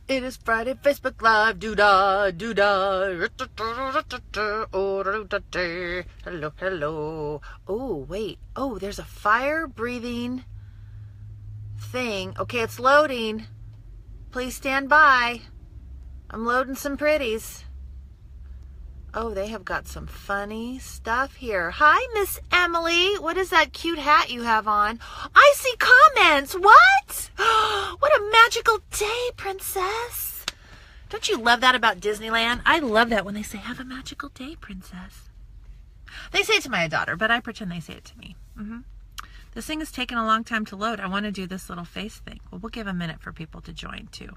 It is Friday, Facebook Live, doo-dah, doo-dah. Hello, hello. Oh, wait. Oh, there's a fire-breathing thing. Okay, it's loading. Please stand by. I'm loading some pretties. Oh, they have got some funny stuff here. Hi, Miss Emily. What is that cute hat you have on? I see comments. What? What a magical day, princess. Don't you love that about Disneyland? I love that when they say, have a magical day, princess. They say it to my daughter, but I pretend they say it to me. This thing is taking a long time to load. I want to do this little face thing. Well, we'll give a minute for people to join, too.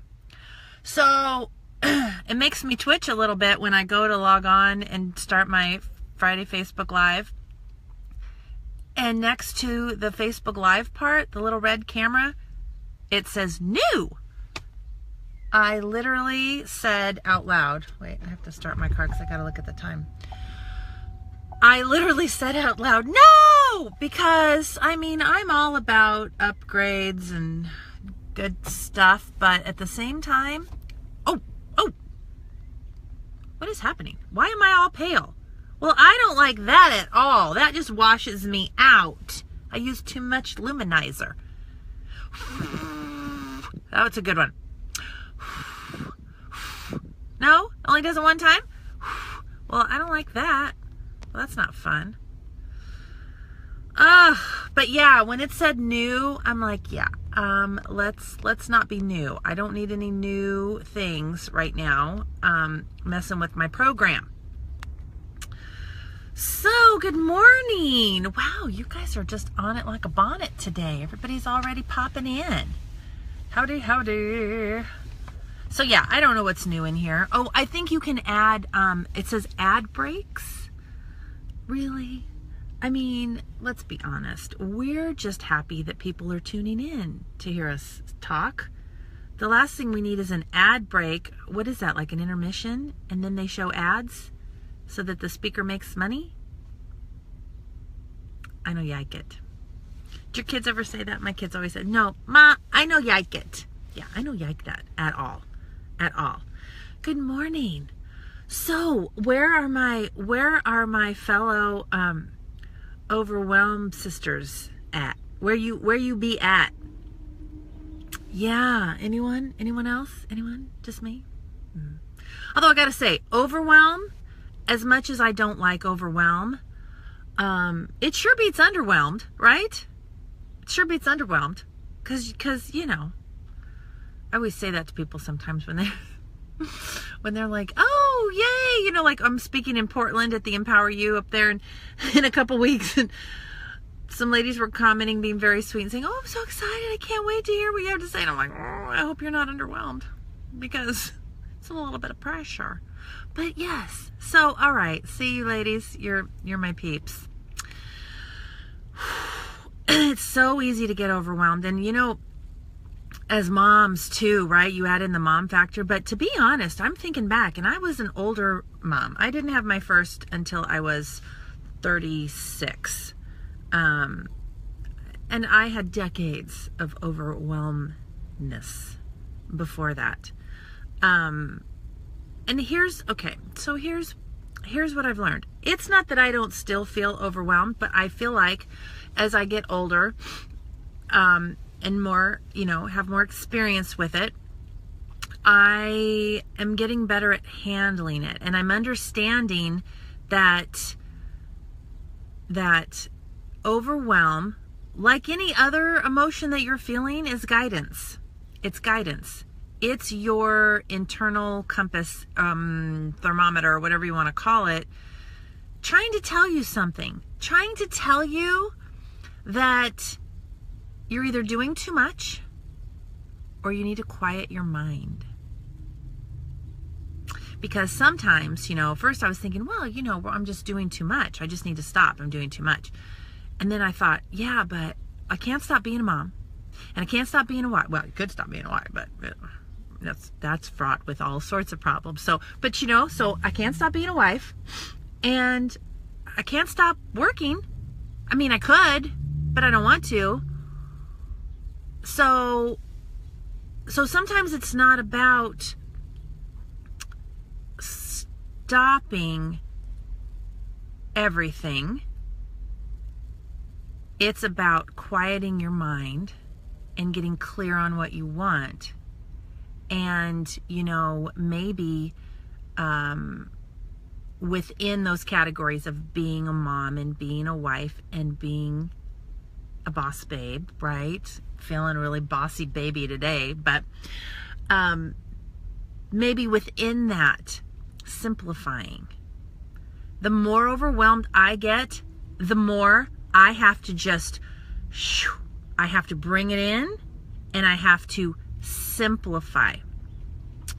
So it makes me twitch a little bit when I go to log on and start my Friday Facebook Live. And next to the Facebook Live part, the little red camera, it says new. I literally said out loud, wait, I have to start my car because I got to look at the time. I literally said out loud, no, because I mean, I'm all about upgrades and good stuff, but at the same time, what is happening? Why am I all pale? Well, I don't like that at all. That just washes me out. I use too much luminizer. That was a good one. No? Only does it one time? Well, I don't like that. Well, that's not fun. But yeah, when it said new, I'm like, yeah, let's not be new. I don't need any new things right now, messing with my program. So, good morning. Wow, you guys are just on it like a bonnet today. Everybody's already popping in. Howdy, howdy. So yeah, I don't know what's new in here. Oh, I think you can add, it says ad breaks. Really? I mean, let's be honest. We're just happy that people are tuning in to hear us talk. The last thing we need is an ad break. What is that, like an intermission? And then they show ads so that the speaker makes money? I know you like it. Did your kids ever say that? My kids always said, no, Ma, I know you like it. Yeah, I know you like that at all. At all. Good morning. So, where are my fellow overwhelmed sisters at? Where you be at? Yeah, anyone else? Anyone? Just me? Although I gotta say, overwhelm, as much as I don't like overwhelm, it sure beats underwhelmed, right? It sure beats underwhelmed, cause you know, I always say that to people sometimes when they're like, oh, yay, you know, like I'm speaking in Portland at the Empower You up there in a couple weeks, and some ladies were commenting, being very sweet and saying, oh, I'm so excited, I can't wait to hear what you have to say. And I'm like, oh, I hope you're not underwhelmed, because it's a little bit of pressure. But yes, so all right, see you ladies, you're my peeps. It's so easy to get overwhelmed, and you know, as moms too, right? You add in the mom factor. But to be honest, I'm thinking back, and I was an older mom. I didn't have my first until I was 36. And I had decades of overwhelmness before that. And here's what I've learned. It's not that I don't still feel overwhelmed, but I feel like as I get older, and more, you know, have more experience with it, I am getting better at handling it. And I'm understanding that overwhelm, like any other emotion that you're feeling, is guidance. It's guidance. It's your internal compass, thermometer, or whatever you want to call it, trying to tell you something, trying to tell you that you're either doing too much or you need to quiet your mind. Because sometimes, you know, first I was thinking, well, you know, I'm just doing too much. I just need to stop. I'm doing too much. And then I thought, yeah, but I can't stop being a mom. And I can't stop being a wife. Well, you could stop being a wife, but that's fraught with all sorts of problems. So, but you know, so I can't stop being a wife. And I can't stop working. I mean, I could, but I don't want to. So So sometimes it's not about stopping everything. It's about quieting your mind and getting clear on what you want. And, you know, maybe within those categories of being a mom and being a wife and being a boss babe, right? Feeling really bossy baby today, but maybe within that, simplifying. The more overwhelmed I get, the more I have to just, I have to bring it in and I have to simplify.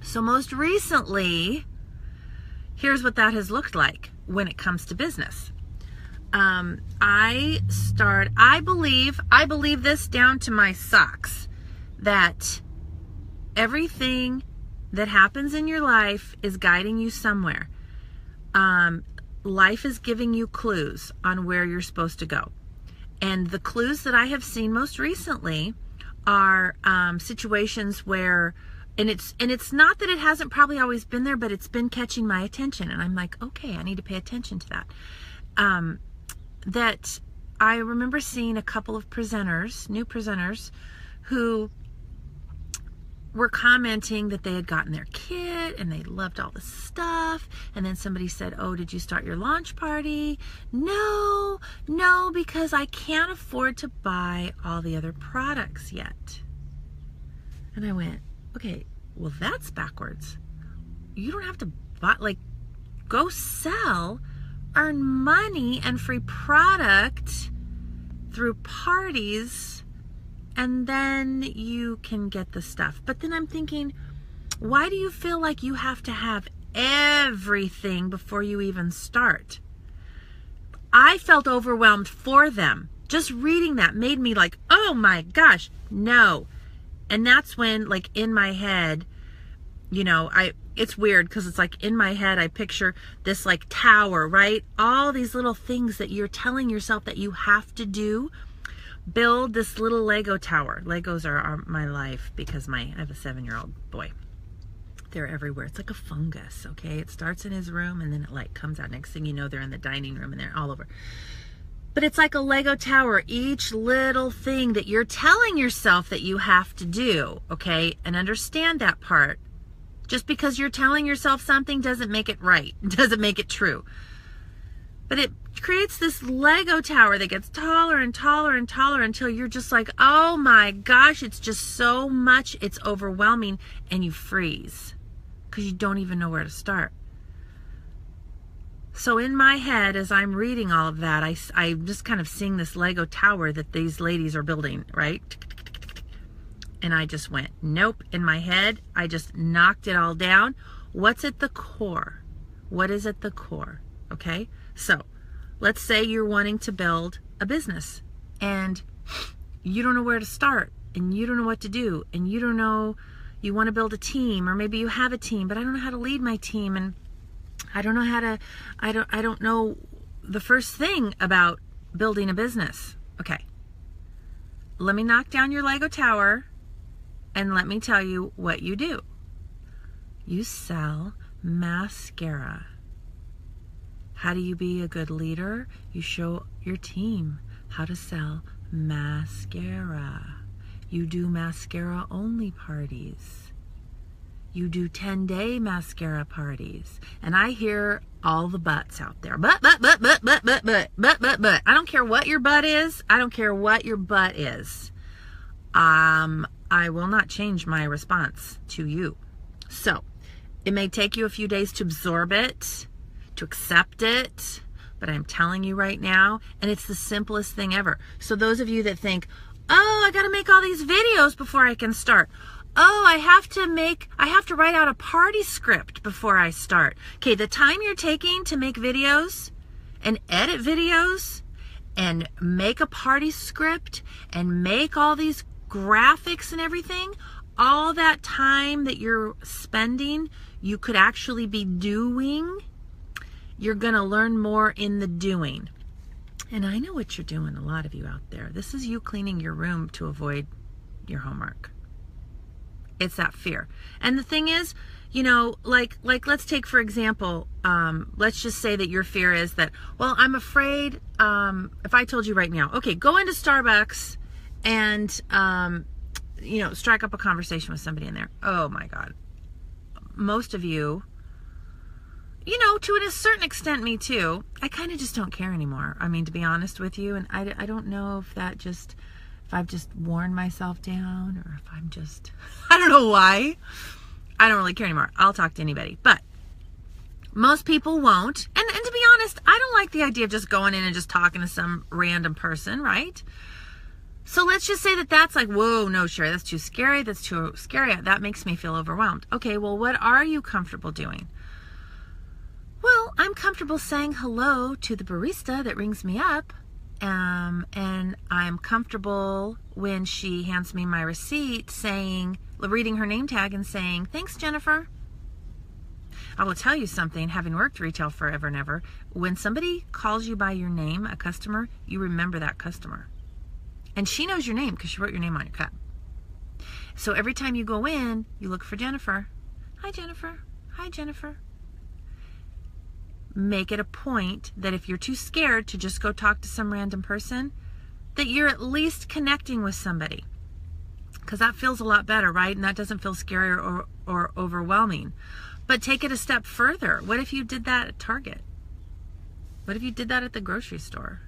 So most recently, here's what that has looked like when it comes to business. I believe this down to my socks, that everything that happens in your life is guiding you somewhere. Life is giving you clues on where you're supposed to go. And the clues that I have seen most recently are situations where, and it's not that it hasn't probably always been there, but it's been catching my attention. And I'm like, okay, I need to pay attention to that. That I remember seeing a couple of presenters, new presenters, who were commenting that they had gotten their kit and they loved all the stuff. And then somebody said, oh, did you start your launch party? No, because I can't afford to buy all the other products yet. And I went, okay, well, that's backwards. You don't have to buy, like, go sell, earn money and free product through parties, and then you can get the stuff. But then I'm thinking, why do you feel like you have to have everything before you even start? I felt overwhelmed for them. Just reading that made me like, oh my gosh, no. And that's when, like, in my head, you know, it's weird because it's like in my head, I picture this like tower, right? All these little things that you're telling yourself that you have to do. Build this little Lego tower. Legos are my life because I have a 7-year-old boy. They're everywhere. It's like a fungus, okay? It starts in his room and then it like comes out. Next thing you know, they're in the dining room and they're all over. But it's like a Lego tower. Each little thing that you're telling yourself that you have to do, okay? And understand that part. Just because you're telling yourself something doesn't make it right. Doesn't make it true. But it creates this Lego tower that gets taller and taller and taller until you're just like, oh my gosh, it's just so much. It's overwhelming, and you freeze because you don't even know where to start. So in my head, as I'm reading all of that, I'm just kind of seeing this Lego tower that these ladies are building, right? And I just went, nope. In my head, I just knocked it all down. What's at the core? What is at the core? Okay? So let's say you're wanting to build a business and you don't know where to start and you don't know what to do and you don't know, you want to build a team, or maybe you have a team, but I don't know how to lead my team, and I don't know how to, I don't know the first thing about building a business. Okay. Let me knock down your Lego tower and let me tell you what you do. You sell mascara. How do you be a good leader? You show your team how to sell mascara. You do mascara only parties. You do 10-day mascara parties. And I hear all the butts out there. But. I don't care what your butt is. I don't care what your butt is. I will not change my response to you. So, it may take you a few days to absorb it, to accept it, but I'm telling you right now, and it's the simplest thing ever. So those of you that think, oh, I got to make all these videos before I can start. Oh, I have to write out a party script before I start. Okay, the time you're taking to make videos and edit videos and make a party script and make all these graphics and everything, all that time that you're spending, you could actually be doing. You're going to learn more in the doing. And I know what you're doing, a lot of you out there. This is you cleaning your room to avoid your homework. It's that fear. And the thing is, you know, like let's take, for example, let's just say that your fear is that, well, I'm afraid, if I told you right now, okay, go into Starbucks and, you know, strike up a conversation with somebody in there. Oh my God. Most of you, you know, to a certain extent, me too, I kind of just don't care anymore. I mean, to be honest with you, and I don't know if I've just worn myself down, or if I'm just, I don't know why. I don't really care anymore. I'll talk to anybody. But most people won't. And to be honest, I don't like the idea of just going in and just talking to some random person, right? So let's just say that that's like, whoa, no, Shari, that's too scary. That's too scary. That makes me feel overwhelmed. Okay, well, what are you comfortable doing? Well, I'm comfortable saying hello to the barista that rings me up. And I'm comfortable when she hands me my receipt reading her name tag and saying, thanks, Jennifer. I will tell you something, having worked retail forever and ever, when somebody calls you by your name, a customer, you remember that customer. And she knows your name because she wrote your name on your cup. So every time you go in, you look for Jennifer. Hi, Jennifer. Hi, Jennifer. Make it a point that if you're too scared to just go talk to some random person, that you're at least connecting with somebody. Because that feels a lot better, right? And that doesn't feel scary or overwhelming. But take it a step further. What if you did that at Target? What if you did that at the grocery store?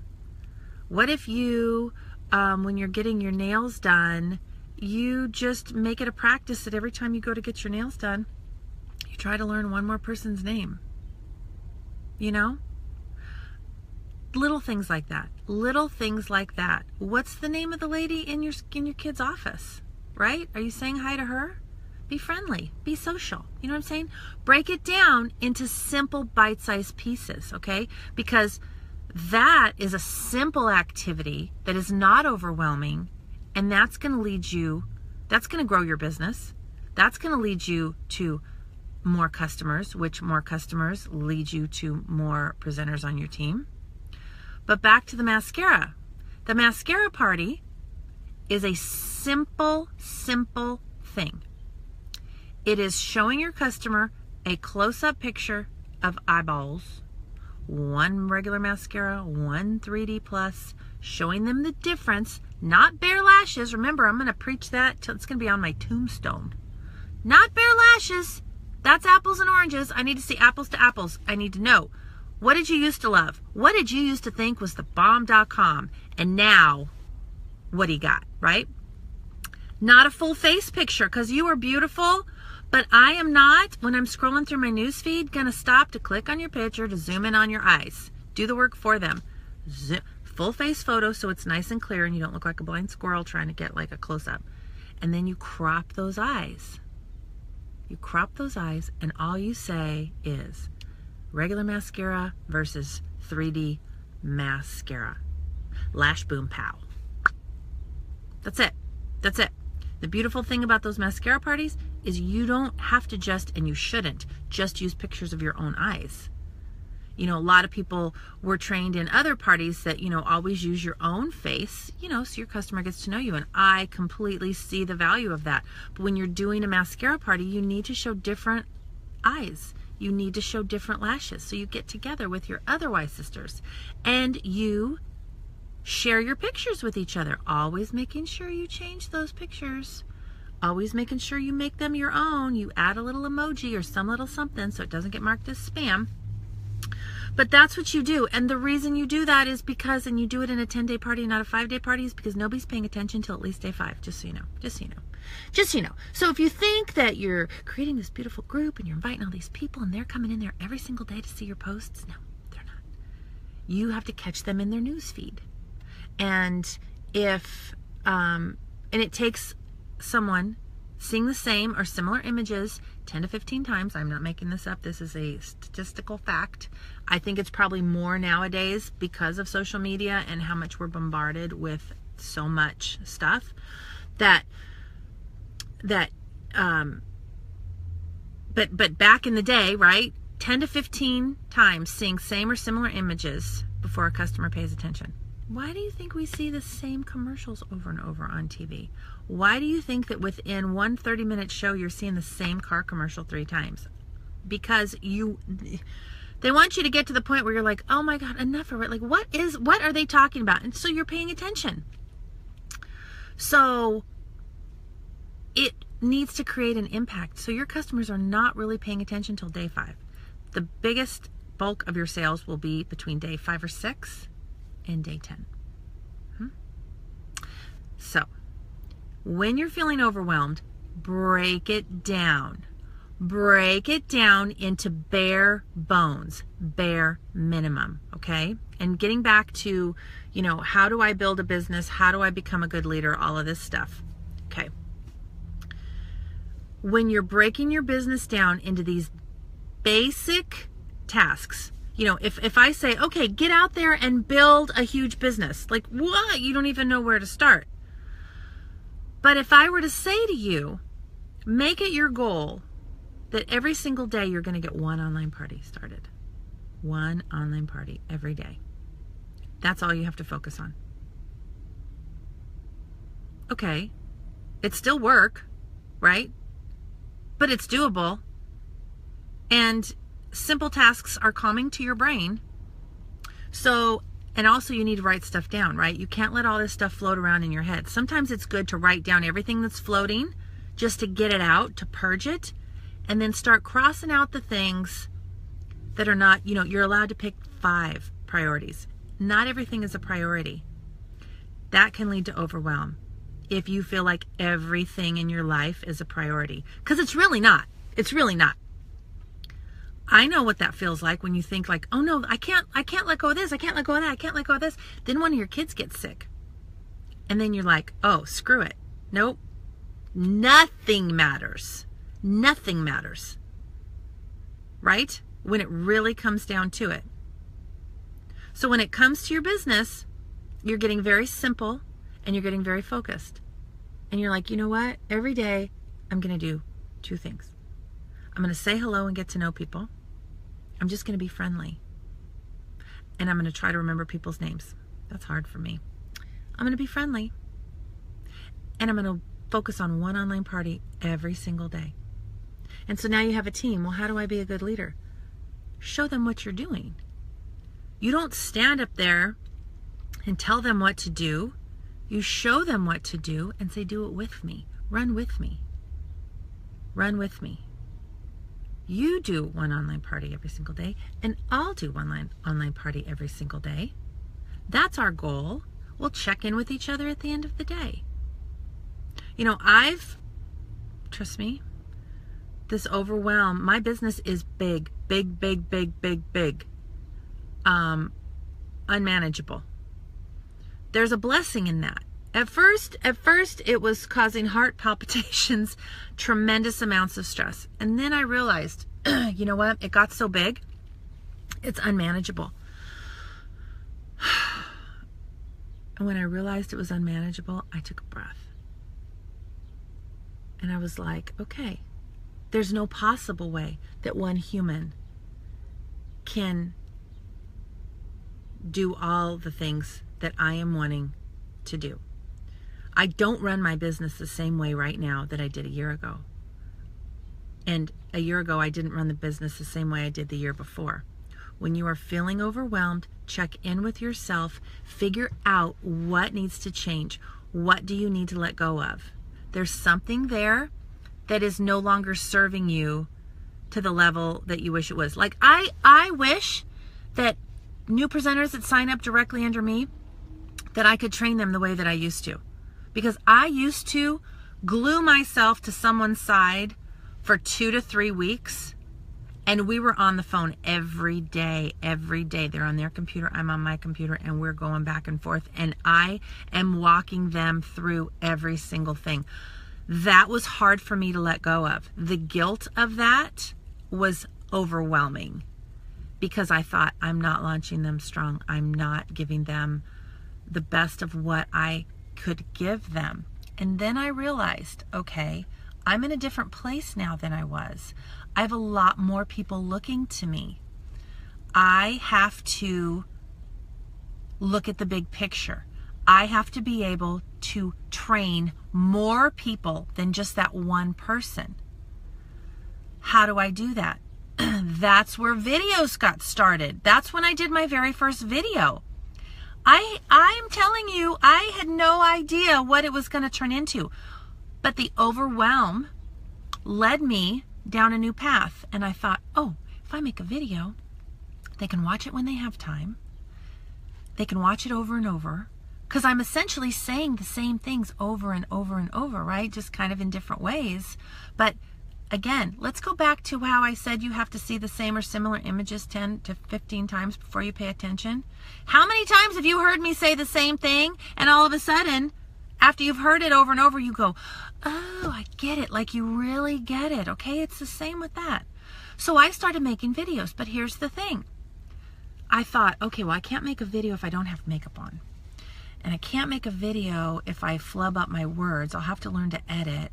What if you, when you're getting your nails done, you just make it a practice that every time you go to get your nails done, you try to learn one more person's name. You know? Little things like that. Little things like that. What's the name of the lady in your kid's office? Right? Are you saying hi to her? Be friendly. Be social. You know what I'm saying? Break it down into simple bite-sized pieces, okay? Because that is a simple activity that is not overwhelming, and that's going to lead you, that's going to grow your business. That's going to lead you to more customers, which more customers lead you to more presenters on your team. But back to the mascara. The mascara party is a simple thing. It is showing your customer a close-up picture of eyeballs, one regular mascara, one 3D plus, showing them the difference, not bare lashes. Remember, I'm going to preach that till it's going to be on my tombstone. Not bare lashes. That's apples and oranges. I need to see apples to apples. I need to know, what did you used to love? What did you used to think was the bomb.com? And now, what do you got, right? Not a full face picture, because you are beautiful, but I am not, when I'm scrolling through my news feed, going to stop to click on your picture to zoom in on your eyes. Do the work for them. Full face photo so it's nice and clear and you don't look like a blind squirrel trying to get like a close-up. And then you crop those eyes. You crop those eyes, and all you say is regular mascara versus 3D mascara. Lash boom pow. That's it. That's it. The beautiful thing about those mascara parties is you don't have to just, and you shouldn't, just use pictures of your own eyes. You know, a lot of people were trained in other parties that, you know, always use your own face, you know, so your customer gets to know you. And I completely see the value of that. But when you're doing a mascara party, you need to show different eyes. You need to show different lashes. So you get together with your other Y sisters and you share your pictures with each other. Always making sure you change those pictures. Always making sure you make them your own. You add a little emoji or some little something so it doesn't get marked as spam. But that's what you do. And the reason you do that is because, and you do it in a 10-day party, not a 5-day party, is because nobody's paying attention till at least day 5. Just so you know. Just so you know. Just so you know. So if you think that you're creating this beautiful group and you're inviting all these people and they're coming in there every single day to see your posts, no, they're not. You have to catch them in their news feed. And if, and it takes someone seeing the same or similar images 10 to 15 times. I'm not making this up. This is a statistical fact. I think it's probably more nowadays because of social media and how much we're bombarded with so much stuff but back in the day, right? 10 to 15 times seeing same or similar images before a customer pays attention. Why do you think we see the same commercials over and over on TV? Why do you think that within one 30-minute show you're seeing the same car commercial 3 times? Because they want you to get to the point where you're like, oh my God, enough of it. Like, what are they talking about? And so you're paying attention. So it needs to create an impact. So your customers are not really paying attention till day 5. The biggest bulk of your sales will be between day 5 or 6 and day 10. So when you're feeling overwhelmed, break it down. Break it down into bare bones, bare minimum, okay? And getting back to, how do I build a business? How do I become a good leader? All of this stuff, okay? When you're breaking your business down into these basic tasks, if I say, okay, get out there and build a huge business, like what? You don't even know where to start. But if I were to say to you, make it your goal that every single day you're going to get one online party started. One online party every day. That's all you have to focus on. Okay, it's still work, right? But it's doable. And simple tasks are calming to your brain. And also you need to write stuff down, right? You can't let all this stuff float around in your head. Sometimes it's good to write down everything that's floating just to get it out, to purge it, and then start crossing out the things that are not, you're allowed to pick 5 priorities. Not everything is a priority. That can lead to overwhelm if you feel like everything in your life is a priority. Because it's really not. It's really not. I know what that feels like when you think like, oh no, I can't let go of this. I can't let go of that. I can't let go of this. Then one of your kids gets sick. And then you're like, oh, screw it. Nope. Nothing matters. Nothing matters. Right? When it really comes down to it. So when it comes to your business, you're getting very simple and you're getting very focused. And you're like, you know what? Every day I'm going to do 2 things. I'm going to say hello and get to know people. I'm just going to be friendly. And I'm going to try to remember people's names. That's hard for me. I'm going to be friendly. And I'm going to focus on one online party every single day. And so now you have a team. Well, how do I be a good leader? Show them what you're doing. You don't stand up there and tell them what to do. You show them what to do and say, do it with me. Run with me. Run with me. You do one online party every single day, and I'll do one online party every single day. That's our goal. We'll check in with each other at the end of the day. Trust me, this overwhelm, my business is big, unmanageable. There's a blessing in that. At first it was causing heart palpitations, tremendous amounts of stress. And then I realized, you know what? It got so big, it's unmanageable. And when I realized it was unmanageable, I took a breath. And I was like, okay, there's no possible way that one human can do all the things that I am wanting to do. I don't run my business the same way right now that I did a year ago. And a year ago, I didn't run the business the same way I did the year before. When you are feeling overwhelmed, check in with yourself, figure out what needs to change. What do you need to let go of? There's something there that is no longer serving you to the level that you wish it was. Like I wish that new presenters that sign up directly under me, that I could train them the way that I used to. Because I used to glue myself to someone's side for 2 to 3 weeks, and we were on the phone every day. They're on their computer, I'm on my computer, and we're going back and forth, and I am walking them through every single thing. That was hard for me to let go of. The guilt of that was overwhelming because I thought, I'm not launching them strong. I'm not giving them the best of what I could give them. And then I realized, okay, I'm in a different place now than I was. I have a lot more people looking to me. I have to look at the big picture. I have to be able to train more people than just that one person. How do I do that? That's where videos got started. That's when I did my very first video. I'm telling you, I had no idea what it was going to turn into. But the overwhelm led me down a new path. And I thought, oh, if I make a video, they can watch it when they have time. They can watch it over and over. Because I'm essentially saying the same things over and over and over, right? Just kind of in different ways. But again, let's go back to how I said you have to see the same or similar images 10 to 15 times before you pay attention. How many times have you heard me say the same thing, and all of a sudden, after you've heard it over and over, you go, oh, I get it, like you really get it, okay? It's the same with that. So I started making videos, but here's the thing. I thought, okay, well, I can't make a video if I don't have makeup on. And I can't make a video if I flub up my words. I'll have to learn to edit.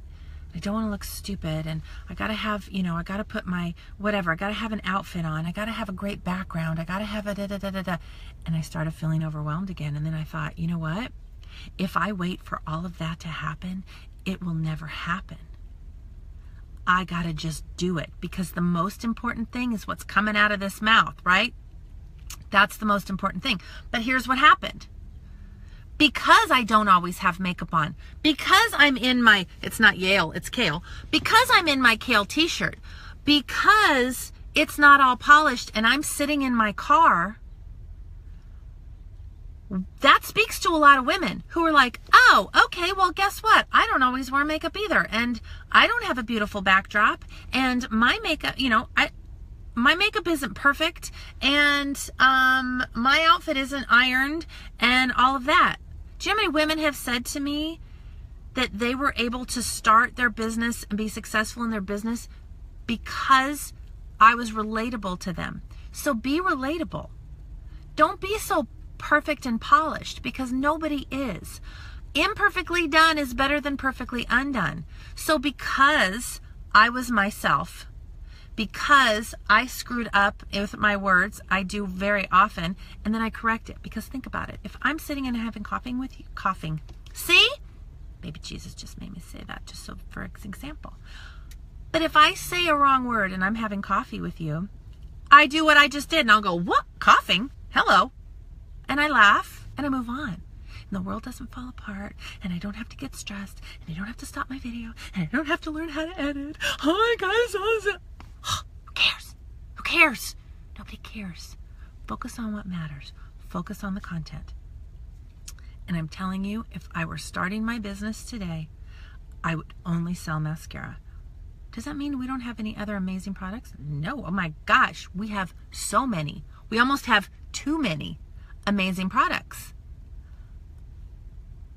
I don't want to look stupid, and I got to have, I got to put my whatever. I got to have an outfit on. I got to have a great background. I got to have a da-da-da-da-da. And I started feeling overwhelmed again. And then I thought, you know what? If I wait for all of that to happen, it will never happen. I got to just do it, because the most important thing is what's coming out of this mouth, right? That's the most important thing. But here's what happened. Because I don't always have makeup on, because I'm in my, it's not Yale, it's Kale, because I'm in my Kale t-shirt, because it's not all polished and I'm sitting in my car, that speaks to a lot of women who are like, oh, okay, well, guess what? I don't always wear makeup either. And I don't have a beautiful backdrop, and my makeup, my makeup isn't perfect, and my outfit isn't ironed, and all of that. Do you know how many women have said to me that they were able to start their business and be successful in their business because I was relatable to them? So be relatable. Don't be so perfect and polished, because nobody is. Imperfectly done is better than perfectly undone. So because I was myself, because I screwed up with my words, I do very often, and then I correct it. Because think about it. If I'm sitting and having coughing, see? Maybe Jesus just made me say that just so for example. But if I say a wrong word and I'm having coffee with you, I do what I just did, and I'll go, what? Coughing? Hello. And I laugh, and I move on. And the world doesn't fall apart, and I don't have to get stressed, and I don't have to stop my video, and I don't have to learn how to edit. Oh my God, it's awesome. Who cares? Who cares? Nobody cares. Focus on what matters. Focus on the content. And I'm telling you, if I were starting my business today, I would only sell mascara. Does that mean we don't have any other amazing products? No. Oh my gosh, we have so many. We almost have too many amazing products.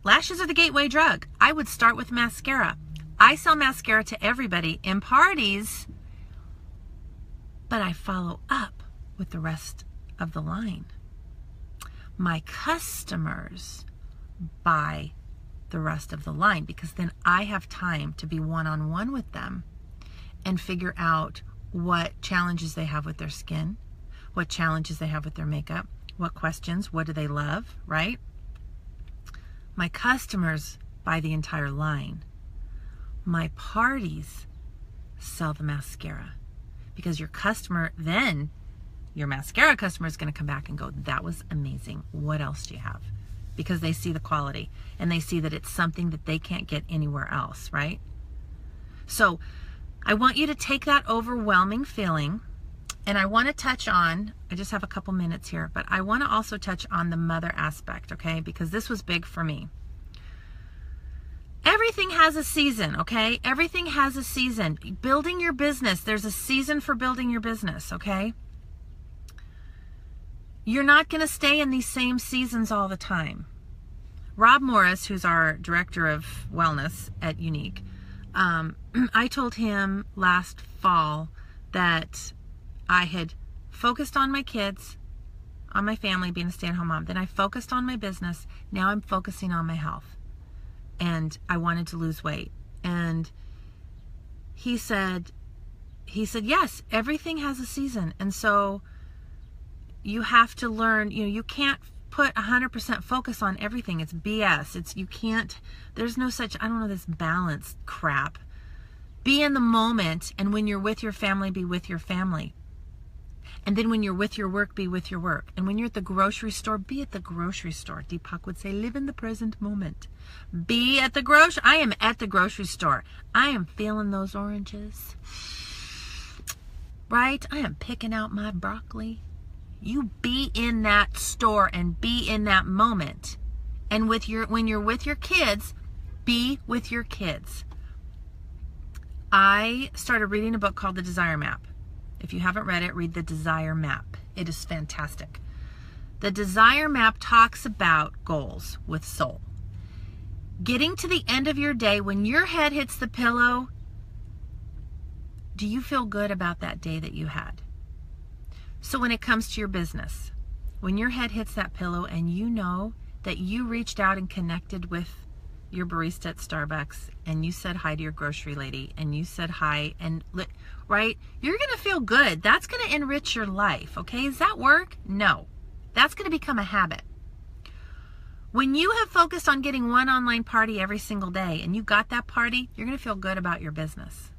Lashes are the gateway drug. I would start with mascara. I sell mascara to everybody in parties, but I follow up with the rest of the line. My customers buy the rest of the line, because then I have time to be one-on-one with them and figure out what challenges they have with their skin, what challenges they have with their makeup, what questions, what do they love, right? My customers buy the entire line. My parties sell the mascara, because your customer, then your mascara customer, is going to come back and go, that was amazing. What else do you have? Because they see the quality, and they see that it's something that they can't get anywhere else, right? So I want you to take that overwhelming feeling, and I want to touch on, I just have a couple minutes here, but I want to also touch on the mother aspect, okay? Because this was big for me. Everything has a season, okay? Everything has a season. Building your business, there's a season for building your business, okay? You're not going to stay in these same seasons all the time. Rob Morris, who's our director of wellness at Unique, I told him last fall that I had focused on my kids, on my family, being a stay-at-home mom. Then I focused on my business. Now I'm focusing on my health. And I wanted to lose weight. And he said, yes, everything has a season. And so you have to learn, you can't put 100% focus on everything. It's BS. You can't, there's no such, I don't know, this balance crap. Be in the moment, and when you're with your family, be with your family. And then when you're with your work, be with your work. And when you're at the grocery store, be at the grocery store. Deepak would say, live in the present moment. Be at the I am at the grocery store. I am feeling those oranges. Right? I am picking out my broccoli. You be in that store and be in that moment. And when you're with your kids, be with your kids. I started reading a book called The Desire Map. If you haven't read it, read The Desire Map. It is fantastic. The Desire Map talks about goals with soul. Getting to the end of your day, when your head hits the pillow, do you feel good about that day that you had? So when it comes to your business, when your head hits that pillow and you know that you reached out and connected with your barista at Starbucks, and you said hi to your grocery lady, and you said hi, and right, you're going to feel good. That's going to enrich your life. Okay, does that work? No, that's going to become a habit. When you have focused on getting one online party every single day, and you got that party, you're going to feel good about your business.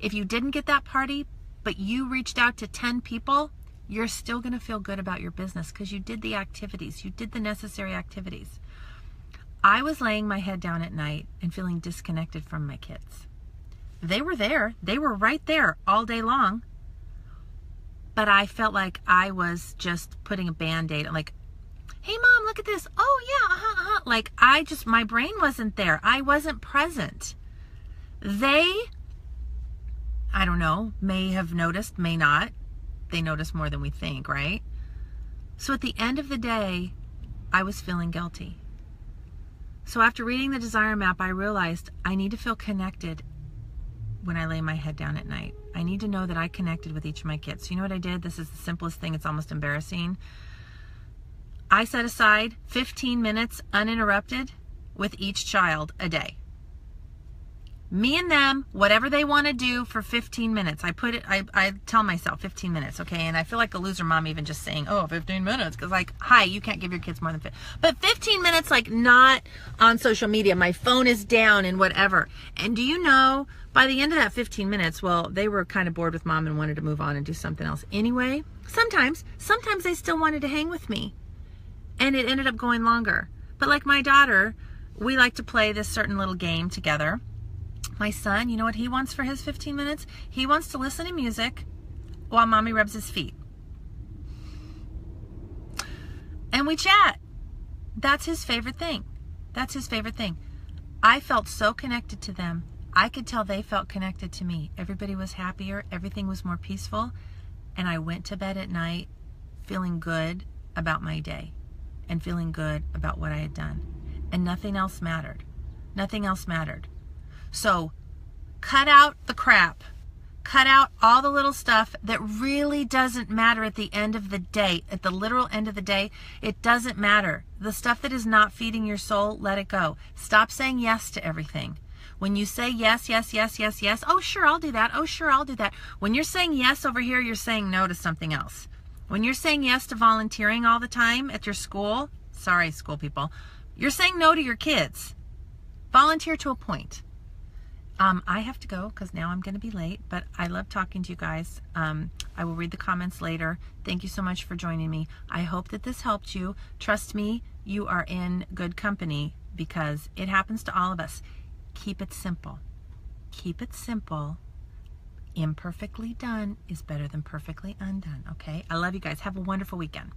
If you didn't get that party, but you reached out to 10 people, you're still going to feel good about your business because you did the activities, you did the necessary activities. I was laying my head down at night and feeling disconnected from my kids. They were there. They were right there all day long. But I felt like I was just putting a Band-Aid, like, hey, Mom, look at this. Oh, yeah, Like, my brain wasn't there. I wasn't present. They, I don't know, may have noticed, may not. They notice more than we think, right? So at the end of the day, I was feeling guilty. So after reading the Desire Map, I realized I need to feel connected when I lay my head down at night. I need to know that I connected with each of my kids. So you know what I did? This is the simplest thing. It's almost embarrassing. I set aside 15 minutes uninterrupted with each child a day. Me and them, whatever they want to do for 15 minutes. I tell myself 15 minutes, okay? And I feel like a loser mom even just saying, 15 minutes. Because like, hi, you can't give your kids more than 15. But 15 minutes, like not on social media. My phone is down and whatever. And do you know, by the end of that 15 minutes, well, they were kind of bored with mom and wanted to move on and do something else. Anyway, sometimes they still wanted to hang with me. And it ended up going longer. But like my daughter, we like to play this certain little game together. My son, you know what he wants for his 15 minutes? He wants to listen to music while mommy rubs his feet. And we chat. That's his favorite thing. That's his favorite thing. I felt so connected to them. I could tell they felt connected to me. Everybody was happier. Everything was more peaceful. And I went to bed at night feeling good about my day and feeling good about what I had done. And nothing else mattered. Nothing else mattered. So cut out the crap. Cut out all the little stuff that really doesn't matter at the end of the day. At the literal end of the day, it doesn't matter. The stuff that is not feeding your soul, let it go. Stop saying yes to everything. When you say yes, yes, yes, yes, yes, oh, sure, I'll do that. Oh, sure, I'll do that. When you're saying yes over here, you're saying no to something else. When you're saying yes to volunteering all the time at your school, sorry, school people, you're saying no to your kids. Volunteer to a point. I have to go because now I'm going to be late, but I love talking to you guys. I will read the comments later. Thank you so much for joining me. I hope that this helped you. Trust me, you are in good company because it happens to all of us. Keep it simple. Keep it simple. Imperfectly done is better than perfectly undone, okay? I love you guys. Have a wonderful weekend.